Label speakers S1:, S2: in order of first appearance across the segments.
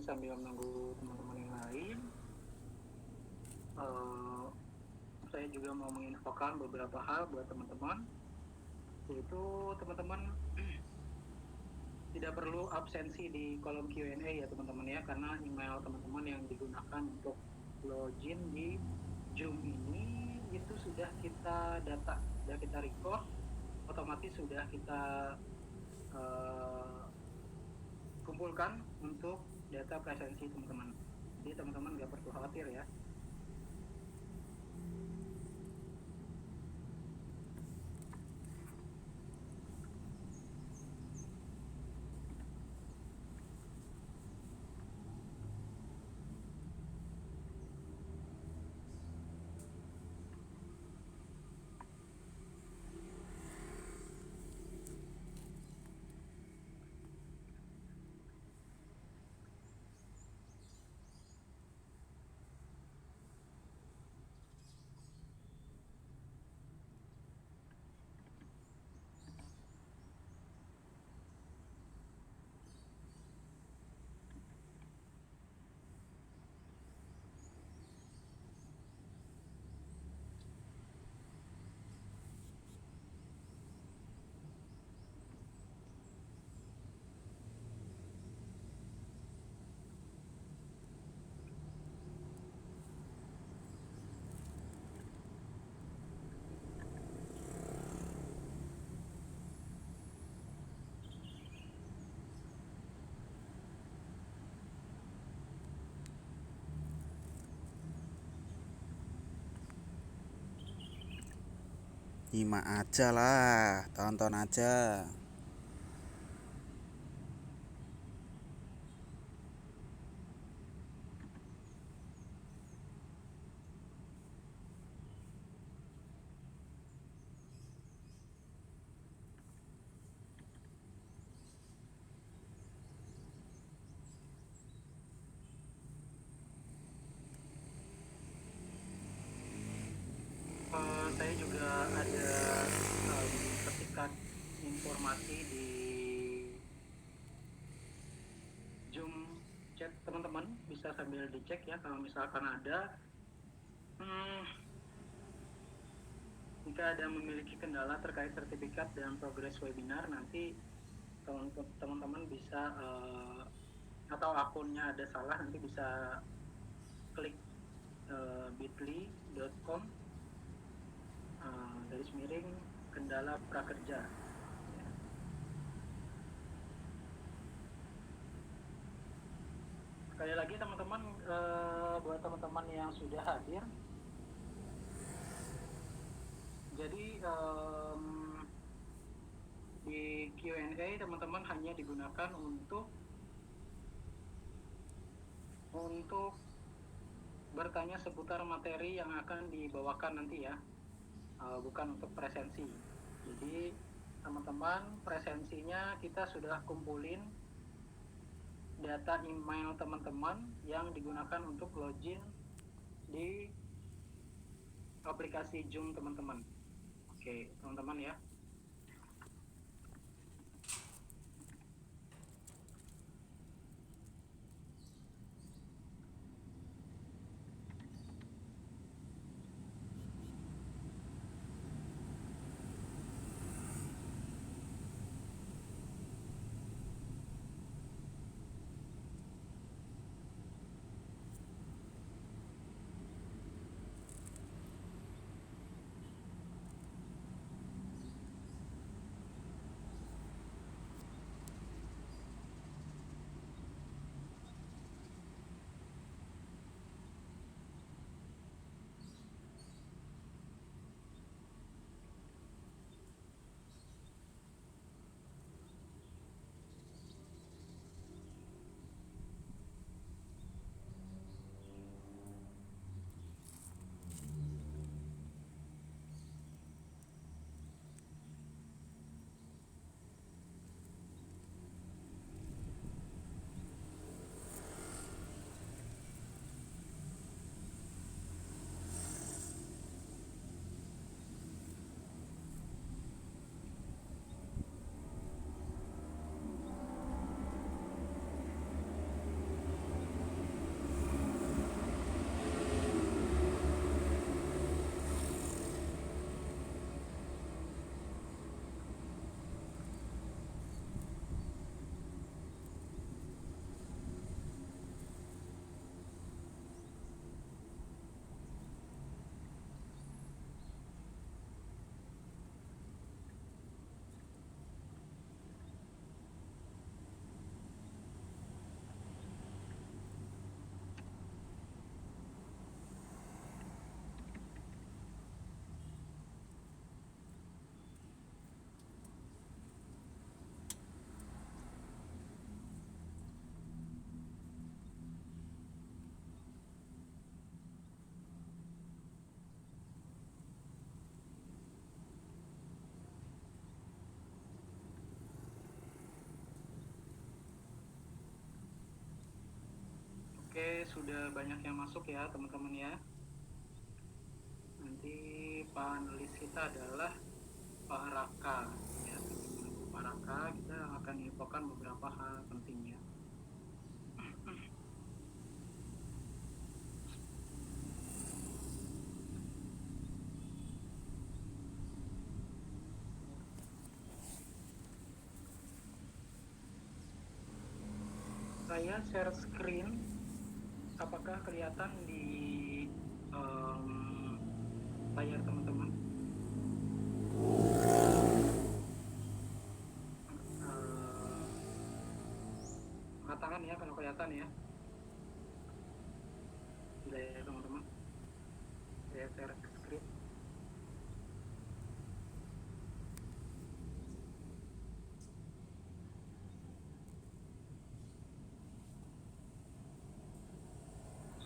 S1: sambil menunggu teman-teman yang lain, saya juga mau menginfokan beberapa hal buat teman-teman, yaitu teman-teman tidak perlu absensi di kolom Q&A ya teman-teman ya, karena email teman-teman yang digunakan untuk login di Zoom ini itu sudah kita data, sudah kita record, otomatis sudah kita kumpulkan untuk data presensi teman-teman. Jadi teman-teman nggak perlu khawatir ya.
S2: Nyimak aja lah, tonton aja.
S1: Saya juga ada ketikan informasi di Zoom chat teman-teman, bisa sambil dicek ya kalau misalkan ada. Jika ada memiliki kendala terkait sertifikat dan progres webinar, nanti teman-teman bisa atau akunnya ada salah, nanti bisa klik bit.ly.com garis miring kendala prakerja. Sekali lagi teman-teman, buat teman-teman yang sudah hadir, jadi di Q&A teman-teman hanya digunakan untuk bertanya seputar materi yang akan dibawakan nanti ya, bukan untuk presensi. Jadi teman-teman, presensinya kita sudah kumpulin data email teman-teman yang digunakan untuk login di aplikasi Zoom teman-teman. Oke teman-teman ya. sudah banyak yang masuk ya teman-teman ya. Nanti panelis kita adalah Pak Raka ya, Pak Raka kita akan infokan beberapa hal pentingnya. Saya share screen, apakah kelihatan di layar teman-teman? Angkat tangan ya kalau kelihatan ya di layar teman-teman. Saya share screen.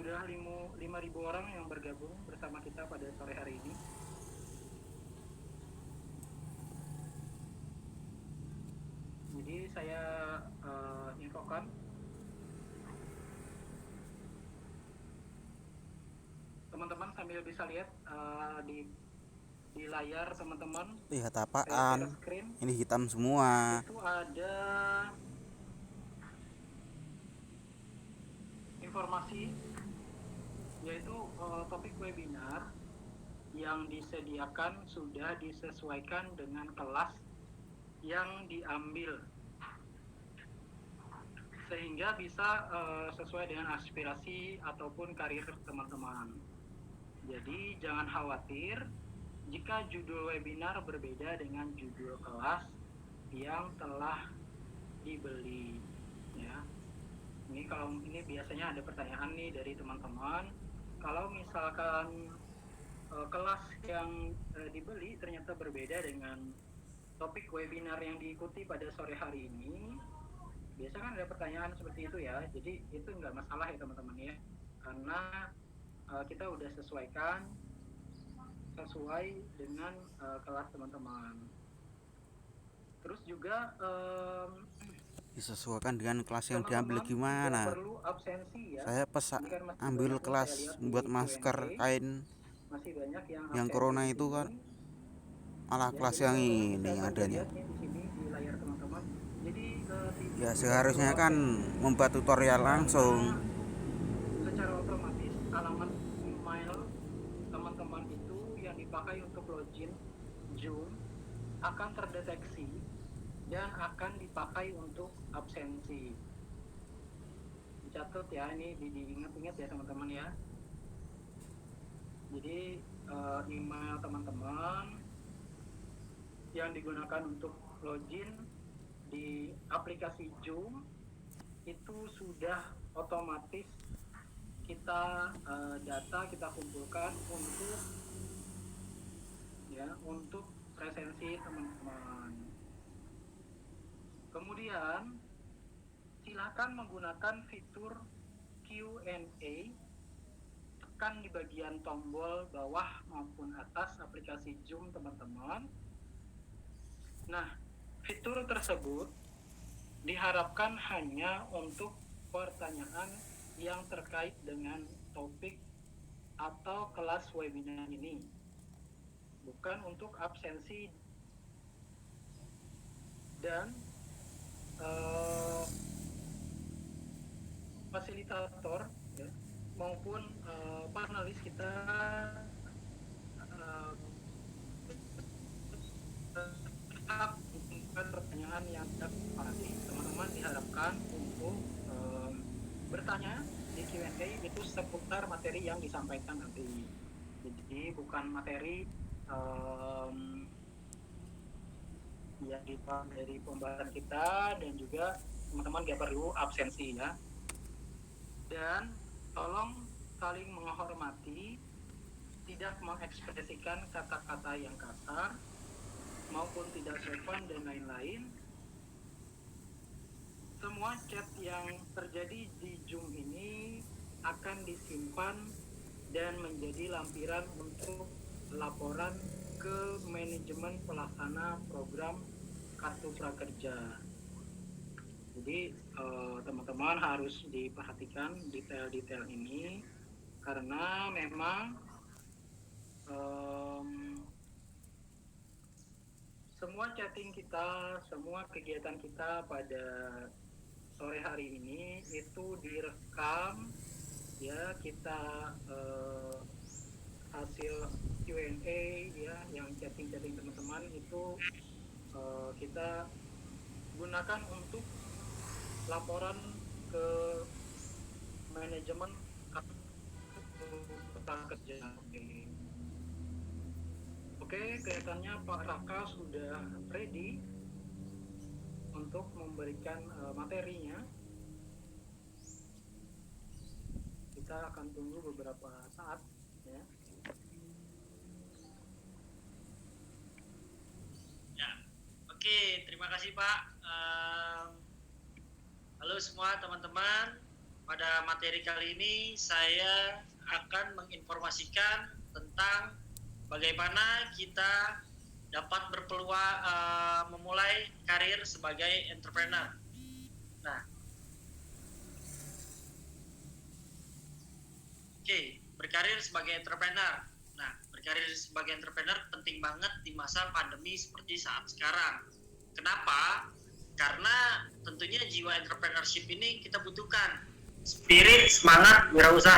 S1: Sudah 5.000 orang yang bergabung bersama kita pada sore hari ini. Jadi saya infokan teman-teman sambil bisa lihat di layar teman-teman.
S2: Lihat apaan? Ini hitam semua.
S1: Itu ada informasi, yaitu topik webinar yang disediakan sudah disesuaikan dengan kelas yang diambil, sehingga bisa sesuai dengan aspirasi ataupun karir teman-teman. Jadi jangan khawatir jika judul webinar berbeda dengan judul kelas yang telah dibeli ya. Ini biasanya ada pertanyaan nih dari teman-teman, kalau misalkan kelas yang dibeli ternyata berbeda dengan topik webinar yang diikuti pada sore hari ini, biasa kan ada pertanyaan seperti itu ya. Jadi itu nggak masalah ya teman-teman ya, karena kita udah sesuai dengan kelas teman-teman. Terus juga
S2: disesuaikan dengan kelas yang diambil gimana?
S1: Perlu absensi ya.
S2: Saya ambil kelas membuat masker kain
S1: masih banyak
S2: yang corona itu kan, malah kelas yang ini adanya. Ya seharusnya kan membuat tutorial langsung.
S1: Secara otomatis alamat email teman-teman itu yang dipakai untuk login Zoom akan terdeteksi dan akan dipakai untuk absensi. Dicatat ya, ini diingat-ingat ya teman-teman ya. Jadi email teman-teman yang digunakan untuk login di aplikasi Zoom itu sudah otomatis kita kita kumpulkan untuk presensi teman-teman. Kemudian silakan menggunakan fitur Q&A, tekan di bagian tombol bawah maupun atas aplikasi Zoom teman-teman. Nah, fitur tersebut diharapkan hanya untuk pertanyaan yang terkait dengan topik atau kelas webinar ini, bukan untuk absensi dan fasilitator ya, maupun panelis kita pertanyaan yang pasti teman-teman diharapkan untuk bertanya di Q&A itu seputar materi yang disampaikan nanti. Jadi bukan materi dari pembahasan kita, dan juga teman-teman gak perlu absensi ya. Dan tolong saling menghormati, tidak mengekspresikan kata-kata yang kasar maupun tidak sopan dan lain-lain. Semua chat yang terjadi di Zoom ini akan disimpan dan menjadi lampiran untuk laporan ke manajemen pelaksana program Kartu Prakerja. Jadi teman-teman harus diperhatikan detail-detail ini karena memang semua chatting kita, semua kegiatan kita pada sore hari ini itu direkam ya, kita hasil Q&A ya yang chatting-chatting teman-teman itu kita gunakan untuk laporan ke manajemen kerja. Oke, kelihatannya Pak Raka sudah ready untuk memberikan materinya. Kita akan tunggu beberapa saat ya.
S3: Ya, oke, terima kasih Pak. Halo semua teman-teman. Pada materi kali ini saya akan menginformasikan tentang bagaimana kita dapat berpeluang memulai karir sebagai entrepreneur. Nah, berkarir sebagai entrepreneur. Nah, berkarir sebagai entrepreneur penting banget di masa pandemi seperti saat sekarang. Kenapa? Karena tentunya jiwa entrepreneurship ini kita butuhkan. Spirit, semangat, wirausaha